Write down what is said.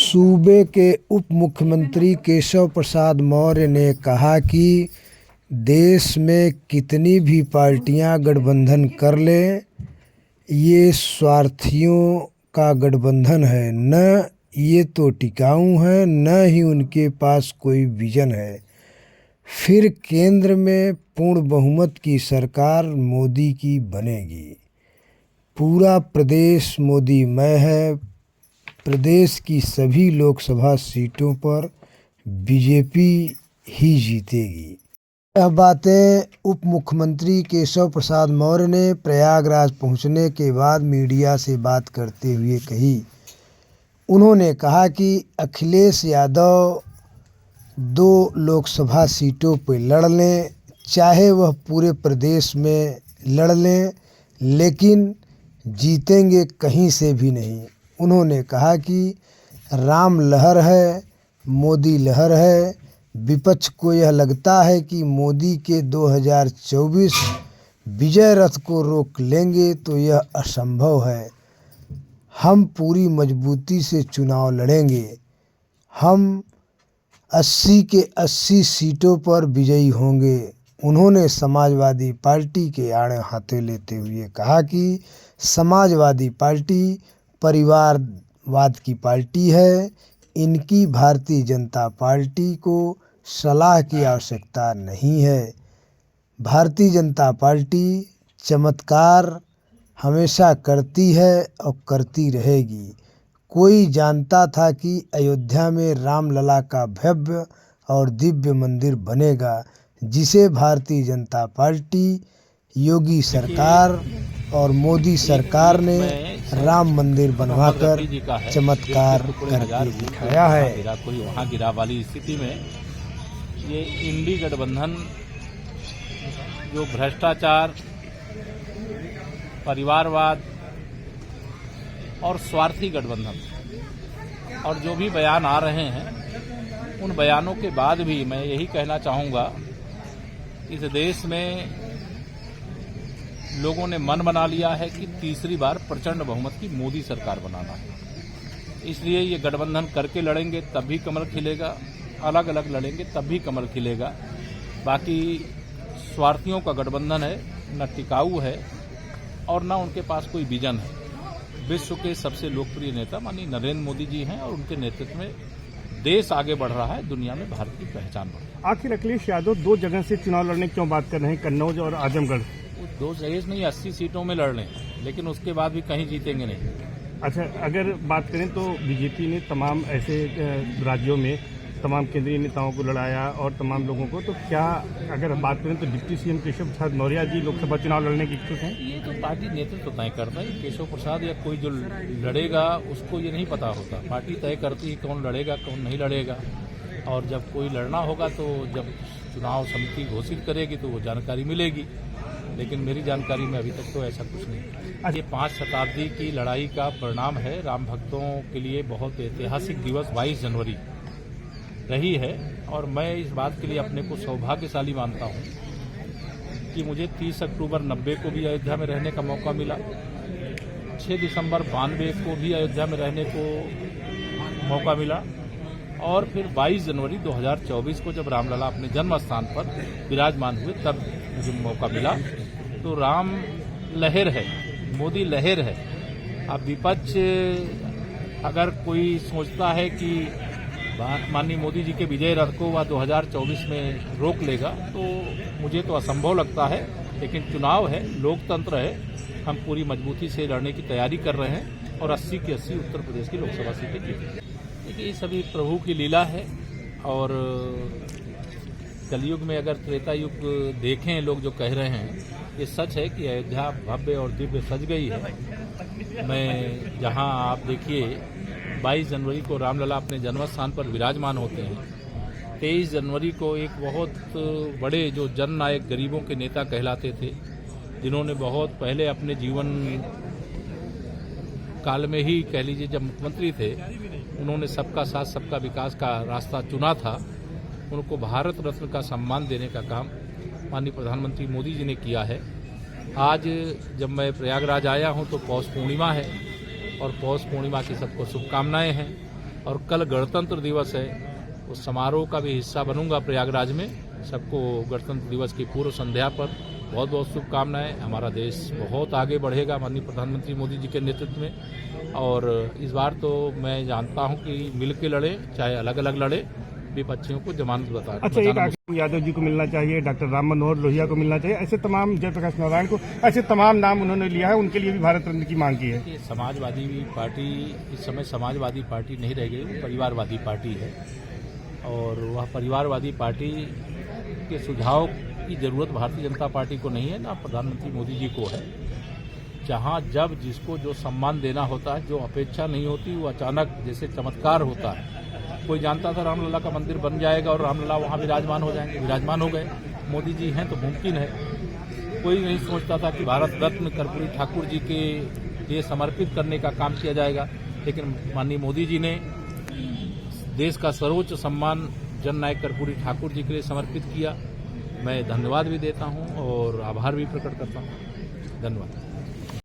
सूबे के उप मुख्यमंत्री केशव प्रसाद मौर्य ने कहा कि देश में कितनी भी पार्टियां गठबंधन कर लें, ये स्वार्थियों का गठबंधन है। न ये तो टिकाऊ है, न ही उनके पास कोई विजन है। फिर केंद्र में पूर्ण बहुमत की सरकार मोदी की बनेगी। पूरा प्रदेश मोदीमय है। प्रदेश की सभी लोकसभा सीटों पर बीजेपी ही जीतेगी। यह बातें उप मुख्यमंत्री केशव प्रसाद मौर्य ने प्रयागराज पहुंचने के बाद मीडिया से बात करते हुए कही। उन्होंने कहा कि अखिलेश यादव 2 लोकसभा सीटों पर लड़ लें, चाहे वह पूरे प्रदेश में लड़ लें, लेकिन जीतेंगे कहीं से भी नहीं। उन्होंने कहा कि राम लहर है, मोदी लहर है। विपक्ष को यह लगता है कि मोदी के 2024 विजय रथ को रोक लेंगे, तो यह असंभव है। हम पूरी मजबूती से चुनाव लड़ेंगे। हम 80 के 80 सीटों पर विजयी होंगे। उन्होंने समाजवादी पार्टी के आड़े हाथे लेते हुए कहा कि समाजवादी पार्टी परिवारवाद की पार्टी है। इनकी भारतीय जनता पार्टी को सलाह की आवश्यकता नहीं है। भारतीय जनता पार्टी चमत्कार हमेशा करती है और करती रहेगी। कोई जानता था कि अयोध्या में रामलला का भव्य और दिव्य मंदिर बनेगा, जिसे भारतीय जनता पार्टी, योगी सरकार और मोदी सरकार ने राम मंदिर बनवाकर चमत्कार करके दिखाया है। कोई वहाँ गिरा वाली स्थिति में ये इंडी गठबंधन जो भ्रष्टाचार, परिवारवाद और स्वार्थी गठबंधन और जो भी बयान आ रहे हैं, उन बयानों के बाद भी मैं यही कहना चाहूँगा, इस देश में लोगों ने मन बना लिया है कि तीसरी बार प्रचंड बहुमत की मोदी सरकार बनाना है। इसलिए ये गठबंधन करके लड़ेंगे तब भी कमल खिलेगा, अलग अलग लड़ेंगे तब भी कमल खिलेगा। बाकी स्वार्थियों का गठबंधन है, न टिकाऊ है और न उनके पास कोई विजन है। विश्व के सबसे लोकप्रिय नेता माननीय नरेंद्र मोदी जी हैं और उनके नेतृत्व में देश आगे बढ़ रहा है, दुनिया में भारत की पहचान बढ़ रही है। आखिर अखिलेश यादव 2 जगह से चुनाव लड़ने की क्यों बात कर रहे हैं, कन्नौज और आजमगढ़? 2 जगह नहीं, 80 सीटों में लड़ लें, लेकिन उसके बाद भी कहीं जीतेंगे नहीं। अच्छा, अगर बात करें तो बीजेपी ने तमाम ऐसे राज्यों में तमाम केंद्रीय नेताओं को लड़ाया और तमाम लोगों को, तो क्या अगर बात करें तो डिप्टी सीएम केशव प्रसाद मौर्य जी लोकसभा चुनाव लड़ने की इच्छुक हैं? ये तो पार्टी नेतृत्व तय करता है। केशव प्रसाद या कोई जो लड़ेगा उसको ये नहीं पता होता। पार्टी तय करती है कौन लड़ेगा कौन नहीं लड़ेगा, और जब कोई लड़ना होगा तो जब चुनाव समिति घोषित करेगी तो वो जानकारी मिलेगी, लेकिन मेरी जानकारी में अभी तक तो ऐसा कुछ नहीं। ये 5 शताब्दी की लड़ाई का परिणाम है। राम भक्तों के लिए बहुत ऐतिहासिक दिवस 22 जनवरी रही है और मैं इस बात के लिए अपने को सौभाग्यशाली मानता हूं कि मुझे 30 अक्टूबर 90 को भी अयोध्या में रहने का मौका मिला, 6 दिसंबर 92 को भी अयोध्या में रहने को मौका मिला और फिर 22 जनवरी 2024 को जब रामलला अपने जन्म स्थान पर विराजमान हुए तब मुझे मौका मिला। तो राम लहर है, मोदी लहर है। अब विपक्ष अगर कोई सोचता है कि माननीय मोदी जी के विजय रथ को वह 2024 में रोक लेगा, तो मुझे तो असंभव लगता है। लेकिन चुनाव है, लोकतंत्र है, हम पूरी मजबूती से लड़ने की तैयारी कर रहे हैं और 80 की 80 उत्तर प्रदेश की लोकसभा सीटें जीतेंगे। देखिए, ये सभी प्रभु की लीला है और कलयुग में अगर त्रेता युग देखें, लोग जो कह रहे हैं, ये सच है कि अयोध्या भव्य और दिव्य सज गई है। मैं जहां आप देखिए 22 जनवरी को रामलला अपने जन्म स्थान पर विराजमान होते हैं। 23 जनवरी को एक बहुत बड़े जो जननायक गरीबों के नेता कहलाते थे, जिन्होंने बहुत पहले अपने जीवन काल में ही कह लीजिए जब मुख्यमंत्री थे, उन्होंने सबका साथ सबका विकास का रास्ता चुना था। उनको भारत रत्न का सम्मान देने का काम माननीय प्रधानमंत्री मोदी जी ने किया है। आज जब मैं प्रयागराज आया हूं तो पौष पूर्णिमा है और पौष पूर्णिमा की सबको शुभकामनाएं हैं और कल गणतंत्र दिवस है, उस समारोह का भी हिस्सा बनूंगा प्रयागराज में। सबको गणतंत्र दिवस की पूर्व संध्या पर बहुत बहुत शुभकामनाएं। हमारा देश बहुत आगे बढ़ेगा माननीय प्रधानमंत्री मोदी जी के नेतृत्व में, और इस बार तो मैं जानता हूं कि मिल के लड़े, चाहे अलग अलग लड़े, विपक्षियों को जमानत बता। अच्छा, एक आगे यादव जी को मिलना चाहिए, डॉक्टर राम मनोहर लोहिया को मिलना चाहिए, ऐसे तमाम, जयप्रकाश नारायण को, ऐसे तमाम नाम उन्होंने लिया है, उनके लिए भी भारत रत्न की मांग की है। समाजवादी पार्टी इस समय समाजवादी पार्टी नहीं रह गई, वो परिवारवादी पार्टी है, और वह परिवारवादी पार्टी के सुझाव की जरूरत भारतीय जनता पार्टी को नहीं है, ना प्रधानमंत्री मोदी जी को है। जहां जब जिसको जो सम्मान देना होता है, जो अपेक्षा नहीं होती, वो अचानक जैसे चमत्कार होता है। कोई जानता था रामलला का मंदिर बन जाएगा और रामलला वहां विराजमान हो जाएंगे, विराजमान हो गए। मोदी जी हैं तो मुमकिन है। कोई नहीं सोचता था कि भारत रत्न कर्पूरी ठाकुर जी के लिए समर्पित करने का काम किया जाएगा, लेकिन माननीय मोदी जी ने देश का सर्वोच्च सम्मान जननायक कर्पूरी ठाकुर जी के लिए समर्पित किया। मैं धन्यवाद भी देता हूं और आभार भी प्रकट करता हूं। धन्यवाद।